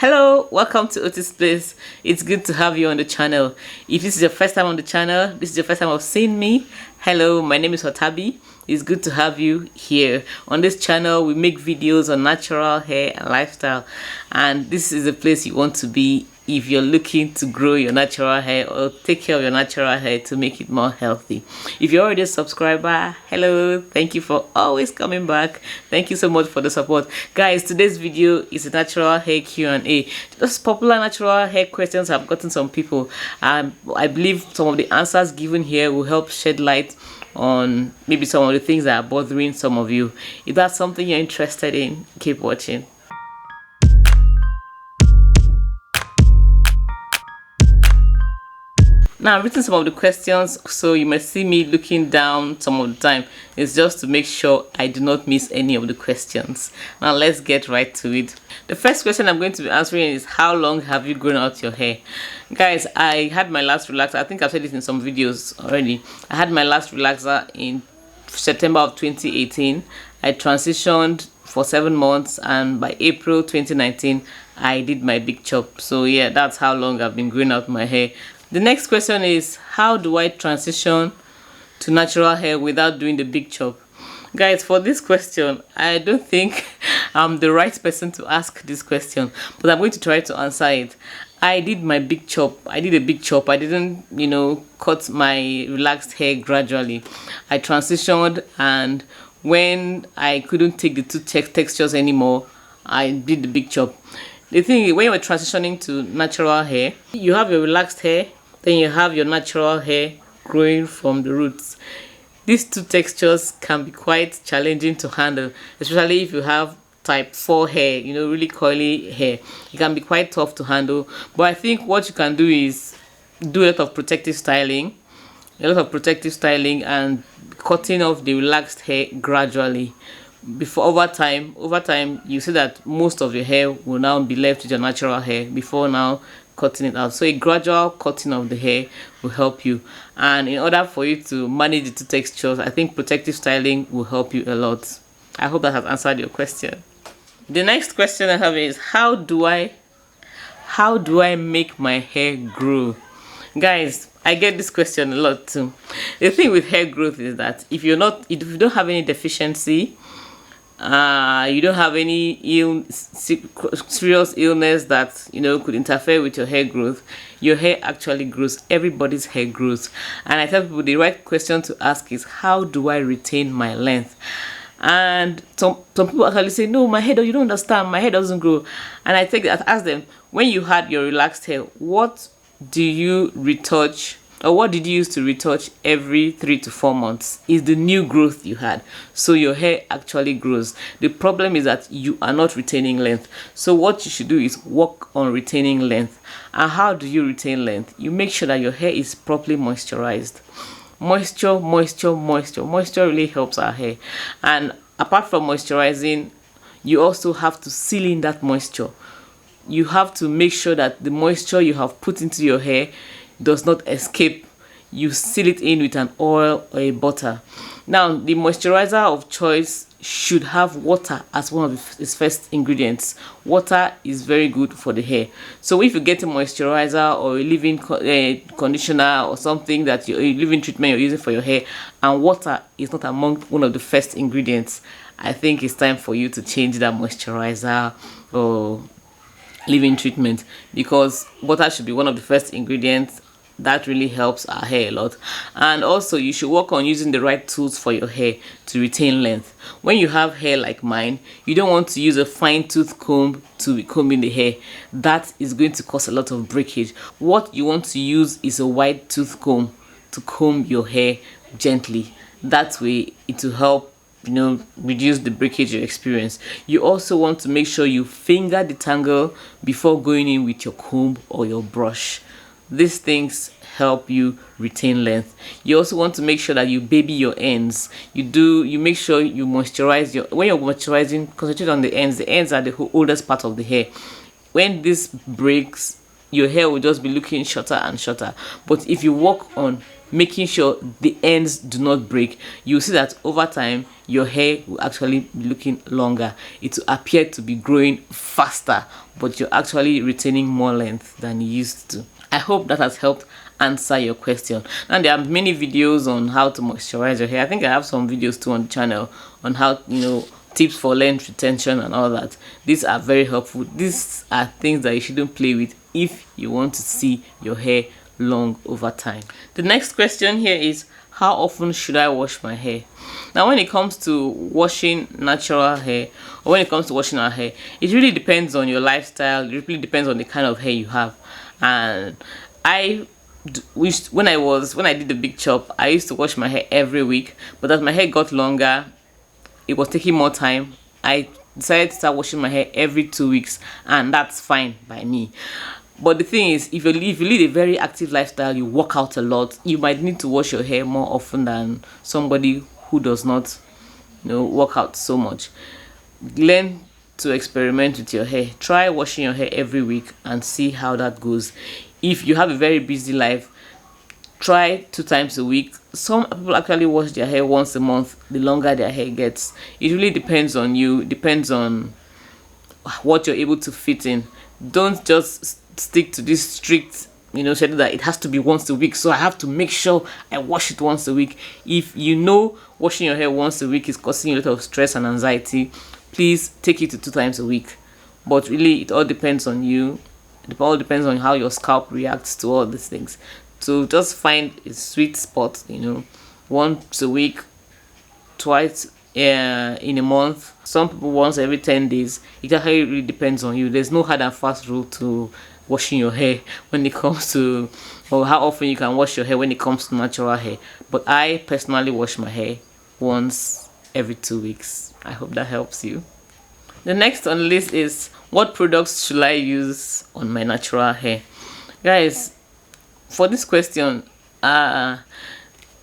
Hello, welcome to Otis Place. It's good to have you on the channel. If this is your first time on the channel, this is your first time of seeing me. Hello, my name is Otabi. It's good to have you here. On this channel, we make videos on natural hair and lifestyle, and this is a place you want to be if you're looking to grow your natural hair or take care of your natural hair to make it more healthy. If you're already a subscriber, hello, thank you for always coming back. Thank you so much for the support. Guys, today's video is a natural hair Q&A. Just popular natural hair questions I've gotten some people. I believe some of the answers given here will help shed light on maybe some of the things that are bothering some of you. If that's something you're interested in, keep watching. Now, I've written some of the questions, so you may see me looking down some of the time. It's just to make sure I do not miss any of the questions. Now, let's get right to it. The first question I'm going to be answering is, how long have you grown out your hair? Guys, I had my last relaxer. I think I've said this in some videos already. I had my last relaxer in September of 2018. I transitioned for 7 months, and by April 2019, I did my big chop. So yeah, that's how long I've been growing out my hair. The next question is, how do I transition to natural hair without doing the big chop? Guys, for this question, I don't think I'm the right person to ask this question, but I'm going to try to answer it. I did my big chop. I did a big chop. I didn't, cut my relaxed hair gradually. I transitioned, and when I couldn't take the two textures anymore, I did the big chop. The thing is, when you're transitioning to natural hair, you have your relaxed hair, then you have your natural hair growing from the roots. These two textures can be quite challenging to handle, especially if you have type 4 hair, really coily hair. It can be quite tough to handle. But I think what you can do is do a lot of protective styling, and cutting off the relaxed hair gradually. Over time, you see that most of your hair will now be left with your natural hair before now cutting it out. So a gradual cutting of the hair will help you, and in order for you to manage the two textures, I think protective styling will help you a lot. I hope that has answered your question. The next question I have is, how do I make my hair grow? Guys, I get this question a lot too. The thing with hair growth is that if you don't have any deficiency, you don't have any serious illness that could interfere with your hair growth, your hair actually grows. Everybody's hair grows. And I tell people the right question to ask is, how do I retain my length? And some people actually say, no, my hair, you don't understand, my hair doesn't grow. And I ask them, when you had your relaxed hair, what do you retouch, or what did you use to retouch every 3 to 4 months? Is the new growth you had. So your hair actually grows. The problem is that you are not retaining length. So what you should do is work on retaining length. And how do you retain length? You make sure that your hair is properly moisturized. Moisture really helps our hair. And apart from moisturizing, you also have to seal in that moisture. You have to make sure that the moisture you have put into your hair does not escape. You seal it in with an oil or a butter. Now, the moisturizer of choice should have water as one of its first ingredients. Water is very good for the hair. So if you get a moisturizer or a leave-in conditioner or something that a leave-in treatment you're using for your hair, and water is not among one of the first ingredients, I think it's time for you to change that moisturizer or leave-in treatment, because water should be one of the first ingredients. That really helps our hair a lot. And also, you should work on using the right tools for your hair to retain length. When you have hair like mine, you don't want to use a fine tooth comb to be combing the hair. That is going to cause a lot of breakage. What you want to use is a wide tooth comb to comb your hair gently. That way it will help reduce the breakage you experience. You also want to make sure you finger detangle before going in with your comb or your brush. These things help you retain length. You also want to make sure that you baby your ends. You make sure you moisturize when you're moisturizing, concentrate on the ends. The ends are the oldest part of the hair. When this breaks, your hair will just be looking shorter and shorter. But if you work on making sure the ends do not break, you'll see that over time your hair will actually be looking longer. It will appear to be growing faster, but you're actually retaining more length than you used to. I hope that has helped answer your question. And there are many videos on how to moisturize your hair. I think I have some videos too on the channel on how, tips for length retention and all that. These are very helpful. These are things that you shouldn't play with if you want to see your hair long over time. The next question here is, how often should I wash my hair? Now, when it comes to washing natural hair, or when it comes to washing our hair, it really depends on your lifestyle. It really depends on the kind of hair you have. And when I did the big chop, I used to wash my hair every week, but as my hair got longer, it was taking more time. I decided to start washing my hair every 2 weeks, and that's fine by me. But the thing is, if you lead a very active lifestyle, you work out a lot, you might need to wash your hair more often than somebody who does not work out so much. Learn to experiment with your hair. Try washing your hair every week and see how that goes. If you have a very busy life, try 2 times a week. Some people actually wash their hair once a month, the longer their hair gets. It really depends on you, depends on what you're able to fit in. Don't just stick to this strict schedule that it has to be once a week, so I have to make sure I wash it once a week. If washing your hair once a week is causing you a lot of stress and anxiety, please take it to 2 times a week. But really, it all depends on you. It all depends on how your scalp reacts to all these things. So just find a sweet spot, once a week, twice in a month. Some people once every 10 days. It actually really depends on you. There's no hard and fast rule to washing your hair when it comes to, or how often you can wash your hair when it comes to natural hair. But I personally wash my hair once every 2 weeks. I hope that helps you. The next on the list is, what products should I use on my natural hair? Guys, for this question, the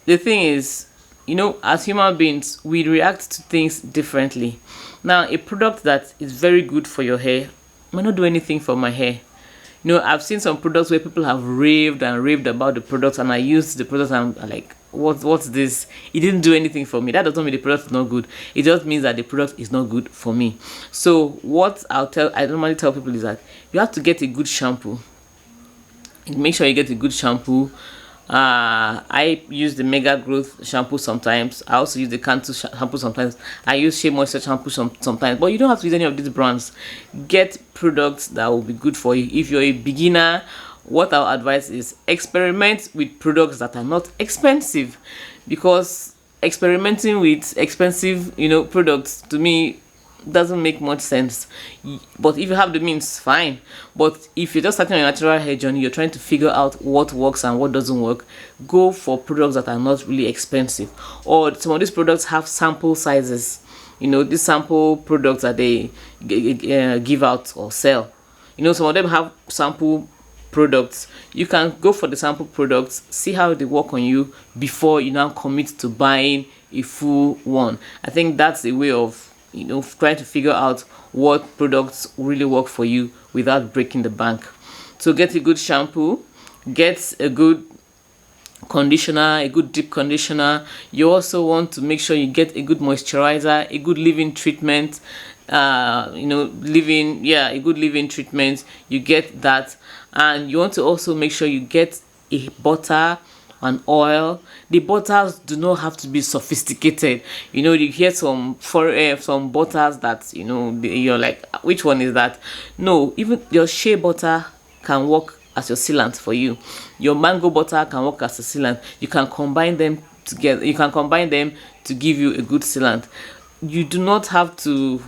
thing is, as human beings, we react to things differently. Now, a product that is very good for your hair might not do anything for my hair. I've seen some products where people have raved and raved about the product, and I used the product and I'm like, what's this? It didn't do anything for me. That doesn't mean the product is not good. It just means that the product is not good for me. So what I normally tell people is that you have to get a good shampoo. Make sure you get a good shampoo. I use the Mega Growth shampoo sometimes. I also use the Cantu shampoo sometimes. I use Shea Moisture shampoo sometimes. But you don't have to use any of these brands. Get products that will be good for you. If you're a beginner, what I'll advise is experiment with products that are not expensive, because experimenting with expensive products, to me, doesn't make much sense. But if you have the means, fine. But if you're just starting on a natural hair journey, you're trying to figure out what works and what doesn't work, go for products that are not really expensive. Or some of these products have sample sizes, these sample products that they give out or sell. Some of them have sample products. You can go for the sample products, see how they work on you before you now commit to buying a full one. I think that's a way of trying to figure out what products really work for you without breaking the bank. So get a good shampoo, get a good conditioner, a good deep conditioner. You also want to make sure you get a good moisturizer, a good leave-in treatment. A good leave-in treatment. You get that, and you want to also make sure you get a butter and oil. The butters do not have to be sophisticated. You hear some butters that you're like, which one is that? No, even your shea butter can work as your sealant for you. Your mango butter can work as a sealant. You can combine them together. You can combine them to give you a good sealant. You do not have to.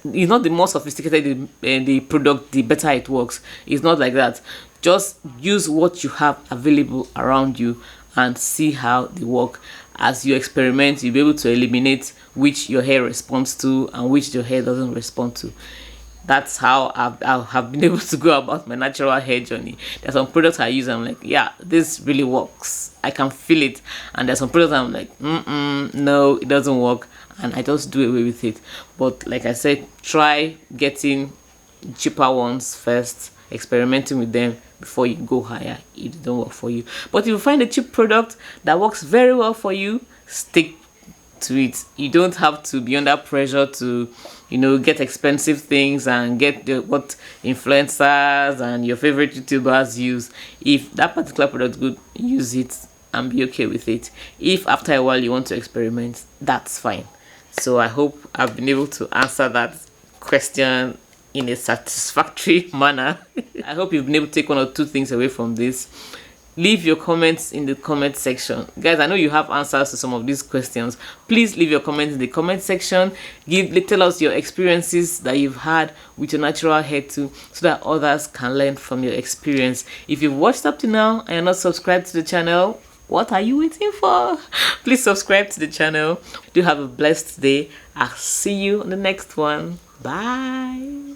It's not the more sophisticated the product, the better it works. It's not like that. Just use what you have available around you and see how they work. As you experiment, you'll be able to eliminate which your hair responds to and which your hair doesn't respond to. That's how I have been able to go about my natural hair journey. There's some products I use, I'm like, yeah, this really works. I can feel it. And there's some products I'm like, no, it doesn't work. And I just do away with it. But like I said, try getting cheaper ones first. experimenting with them before you go higher. It don't work for you. But if you find a cheap product that works very well for you, stick to it. You don't have to be under pressure to, get expensive things and get what influencers and your favorite YouTubers use. If that particular product is good, use it and be okay with it. If after a while you want to experiment, that's fine. So I hope I've been able to answer that question in a satisfactory manner. I hope you've been able to take 1 or 2 things away from this. Leave your comments in the comment section. Guys, I know you have answers to some of these questions. Please leave your comments in the comment section. Tell us your experiences that you've had with your natural hair too, so that others can learn from your experience. If you've watched up to now and you're not subscribed to the channel, what are you waiting for? Please subscribe to the channel. Do have a blessed day. I'll see you on the next one. Bye.